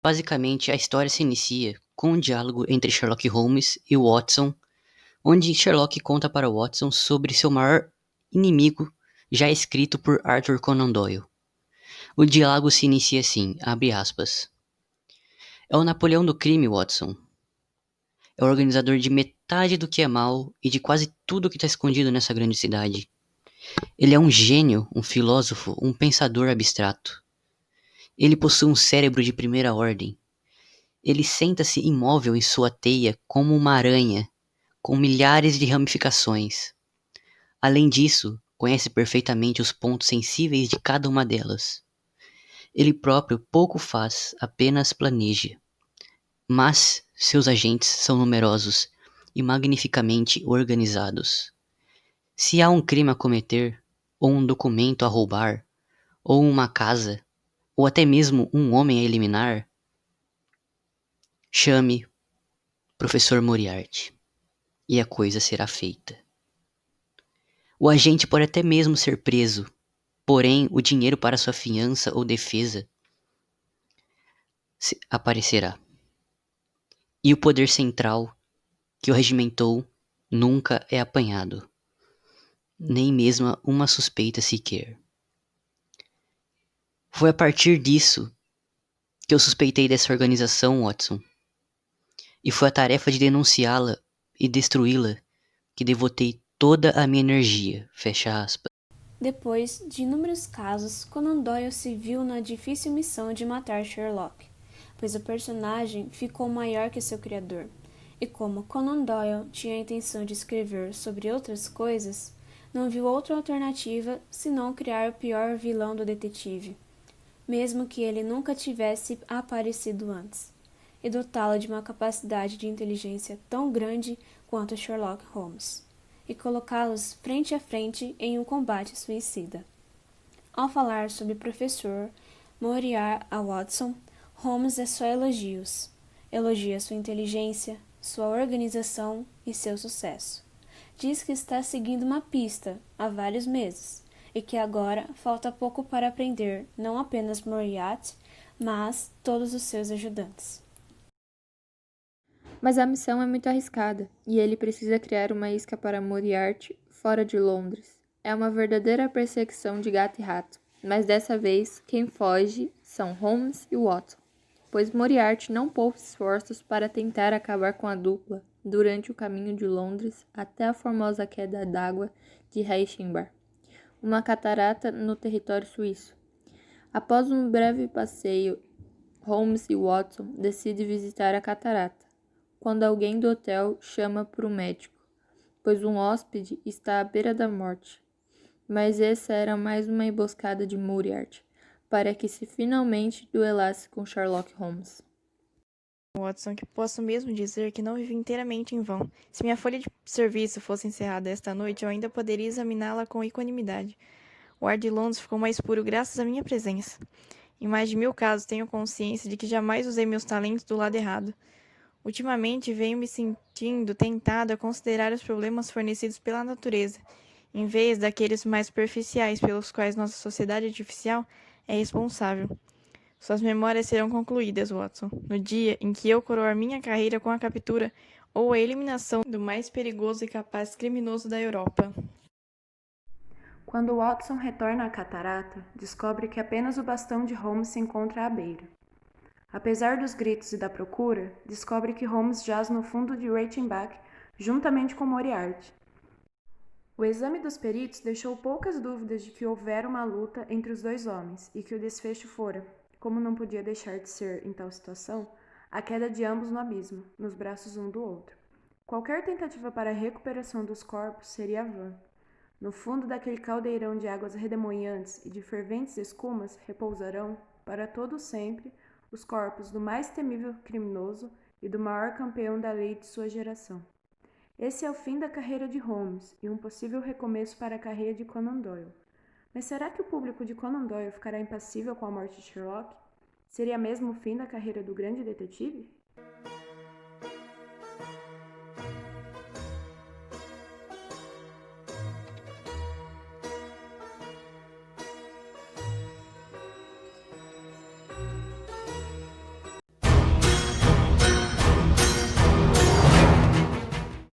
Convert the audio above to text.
Basicamente, a história se inicia com um diálogo entre Sherlock Holmes e Watson, onde Sherlock conta para Watson sobre seu maior inimigo, já escrito por Arthur Conan Doyle. O diálogo se inicia assim, abre aspas. É o Napoleão do crime, Watson. É o organizador de metade do que é mal e de quase tudo que está escondido nessa grande cidade. Ele é um gênio, um filósofo, um pensador abstrato. Ele possui um cérebro de primeira ordem. Ele senta-se imóvel em sua teia como uma aranha, com milhares de ramificações. Além disso, conhece perfeitamente os pontos sensíveis de cada uma delas. Ele próprio pouco faz, apenas planeja. Mas seus agentes são numerosos e magnificamente organizados. Se há um crime a cometer, ou um documento a roubar, ou uma casa, ou até mesmo um homem a eliminar, chame Professor Moriarty, e a coisa será feita. O agente pode até mesmo ser preso, porém o dinheiro para sua fiança ou defesa aparecerá. E o poder central que o regimentou nunca é apanhado, nem mesmo uma suspeita sequer. Foi a partir disso que eu suspeitei dessa organização, Watson, e foi a tarefa de denunciá-la e destruí-la que devotei toda a minha energia, fecha aspas. Depois de inúmeros casos, Conan Doyle se viu na difícil missão de matar Sherlock, pois o personagem ficou maior que seu criador. E como Conan Doyle tinha a intenção de escrever sobre outras coisas, não viu outra alternativa senão criar o pior vilão do detetive, mesmo que ele nunca tivesse aparecido antes, e dotá-lo de uma capacidade de inteligência tão grande quanto Sherlock Holmes, e colocá-los frente a frente em um combate suicida. Ao falar sobre o professor Moriarty a Watson, Holmes é só elogios. Elogia sua inteligência, sua organização e seu sucesso. Diz que está seguindo uma pista há vários meses e que agora falta pouco para aprender não apenas Moriarty, mas todos os seus ajudantes. Mas a missão é muito arriscada, e ele precisa criar uma isca para Moriarty fora de Londres. É uma verdadeira perseguição de gato e rato, mas dessa vez quem foge são Holmes e Watson, pois Moriarty não poupa esforços para tentar acabar com a dupla durante o caminho de Londres até a famosa queda d'água de Reichenbach, uma catarata no território suíço. Após um breve passeio, Holmes e Watson decidem visitar a catarata, quando alguém do hotel chama por um médico, pois um hóspede está à beira da morte. Mas essa era mais uma emboscada de Moriarty, para que se finalmente duelasse com Sherlock Holmes. Watson, que posso mesmo dizer que não vivi inteiramente em vão. Se minha folha de serviço fosse encerrada esta noite, eu ainda poderia examiná-la com equanimidade. O ar de Londres ficou mais puro graças à minha presença. Em mais de 1000 casos, tenho consciência de que jamais usei meus talentos do lado errado. Ultimamente, venho me sentindo tentado a considerar os problemas fornecidos pela natureza, em vez daqueles mais superficiais pelos quais nossa sociedade artificial é responsável. Suas memórias serão concluídas, Watson, no dia em que eu coroar minha carreira com a captura ou a eliminação do mais perigoso e capaz criminoso da Europa. Quando Watson retorna à catarata, descobre que apenas o bastão de Holmes se encontra à beira. Apesar dos gritos e da procura, descobre que Holmes jaz no fundo de Reichenbach juntamente com Moriarty. O exame dos peritos deixou poucas dúvidas de que houvera uma luta entre os dois homens e que o desfecho fora, como não podia deixar de ser em tal situação, a queda de ambos no abismo, nos braços um do outro. Qualquer tentativa para a recuperação dos corpos seria vã. No fundo daquele caldeirão de águas redemoinhantes e de ferventes escumas repousarão, para todo sempre, os corpos do mais temível criminoso e do maior campeão da lei de sua geração. Esse é o fim da carreira de Holmes e um possível recomeço para a carreira de Conan Doyle. Mas será que o público de Conan Doyle ficará impassível com a morte de Sherlock? Seria mesmo o fim da carreira do grande detetive?